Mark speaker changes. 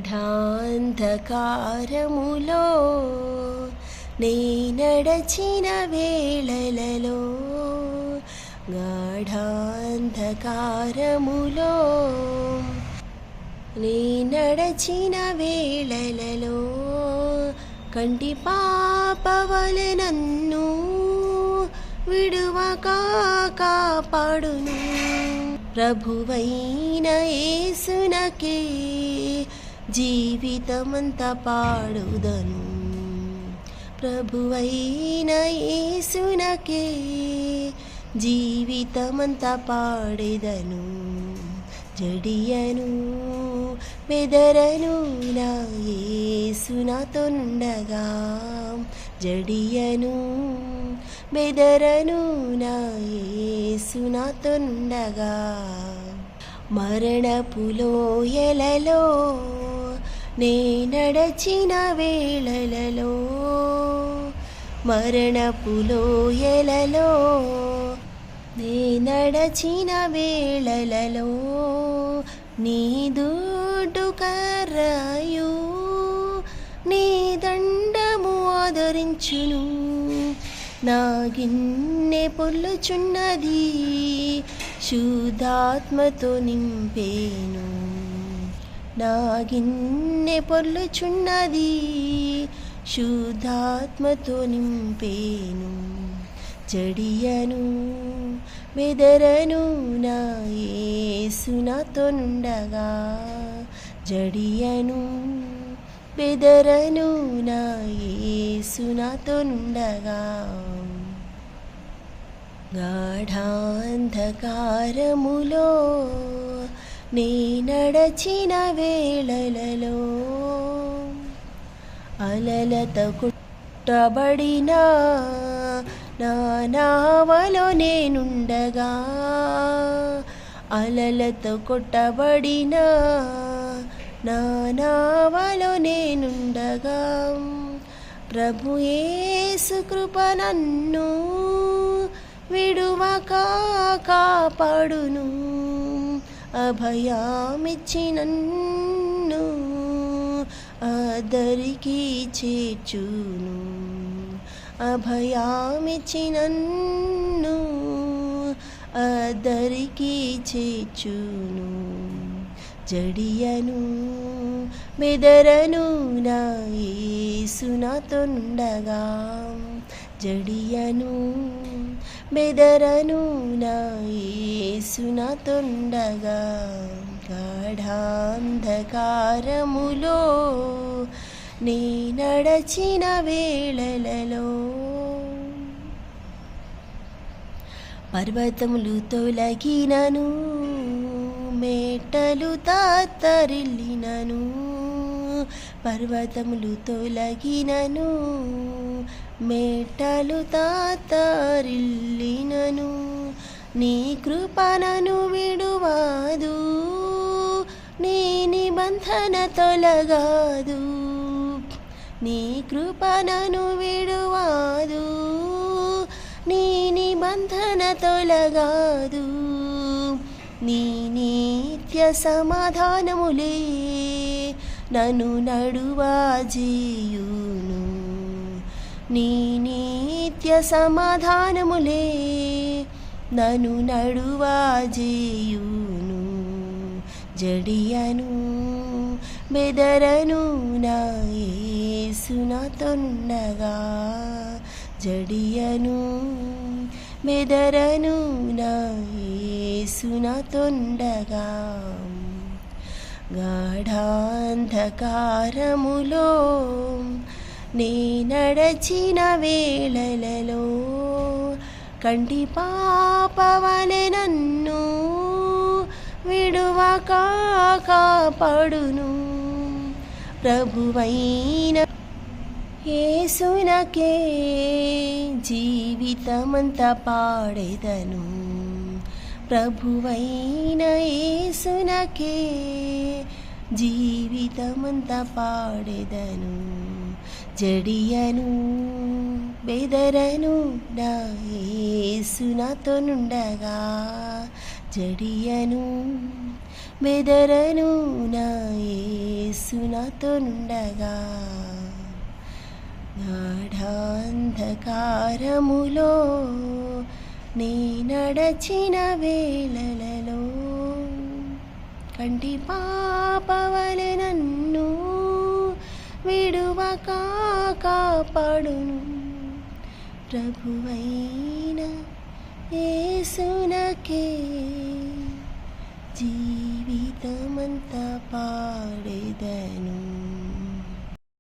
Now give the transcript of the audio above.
Speaker 1: గాఢాంధకారములో నే నడచిన వేళలలో గాఢాంధకారములో నే నడచిన వేళలలో కంటి పాపవలె నన్ను విడువక కాపాడును. ప్రభువైన యేసునకే జీవితమంతా పాడుదను. ప్రభువైన యేసునకే జీవితమంతా పాడెదను. జడియను బెదరను నా యేసు నాతోనుండగా. జడియను బెదరను నా యేసు నాతోనుండగా. మరణపు లోయలలో నే నడచిన వేళలలో మరణపు లోయలలో నే నడచిన వేళలలో నీ దుడ్డు కర్రయు నీ దండము ఆదరించును. నా గిన్నె పొల్లుచున్నది శుద్ధాత్మతో నింపేను. నా గిన్నె పొల్లుచున్నది శుద్ధాత్మతో నింపేను. జడియను బెదరను నా యేసు నాతోనుండగా. జడియను బెదరను నా యేసు నాతోనుండగా. గాఢాంధకారములో నే నడచిన వేళలలో అలలతో కొట్టబడిన నా నావలో నేనుండగా. అలలతో కొట్టబడిన నా నావలో నేనుండగా. ప్రభు యేసు కృప నన్ను విడువక కాపాడును. అభయమిచ్చి నన్ను ఆదరికి చేర్చును. అభయమిచ్చి నన్ను ఆదరికి చేర్చును. జడియను బెదరను నా యేసు నాతోనుండగా. జడియను బెదరను నా యేసు నాతోనుండగా. గాఢాంధకారములో నే నడచిన వేళలలో పర్వతములు తొలగినను మేటలు తత్తరిల్లినను. పర్వతములు తొలగినను మేటలు తత్తరిల్లినను. నీ కృప నన్ను విడువదు. నీ నిబంధన తొలగదు. నీ కృప నన్ను విడువదు. నీ నిబంధన తొలగదు. నీ నిత్య సమాధానములే నన్ను నడువజేయును. నీ నిత్య సమాధానములే నన్ను నడువజేయును. జడియను బెదరను నా యేసు నాతోనుండగా. జడియను బెదరను నా యేసు నాతోనుండగా. గాఢాంధకారములో నే నడచిన వేళలలో కంటి పాపవలె నన్ను విడువక కాపాడును. ప్రభువైన యేసునకే జీవితమంతా పాడెదను. ప్రభువైన యేసునకే జీవితమంతా పాడెదను. జడియను బెదరను నా యేసు నాతోనుండగా. జడియను బెదరను నా యేసు యేసు నాతోనుండగా గాఢాంధకారములో నీ నడచిన వేళలలో కంటి పాపవలె నన్ను విడువక కాపాడును ప్రభువైన యేసునకే జీవితమంతా పాడెదను.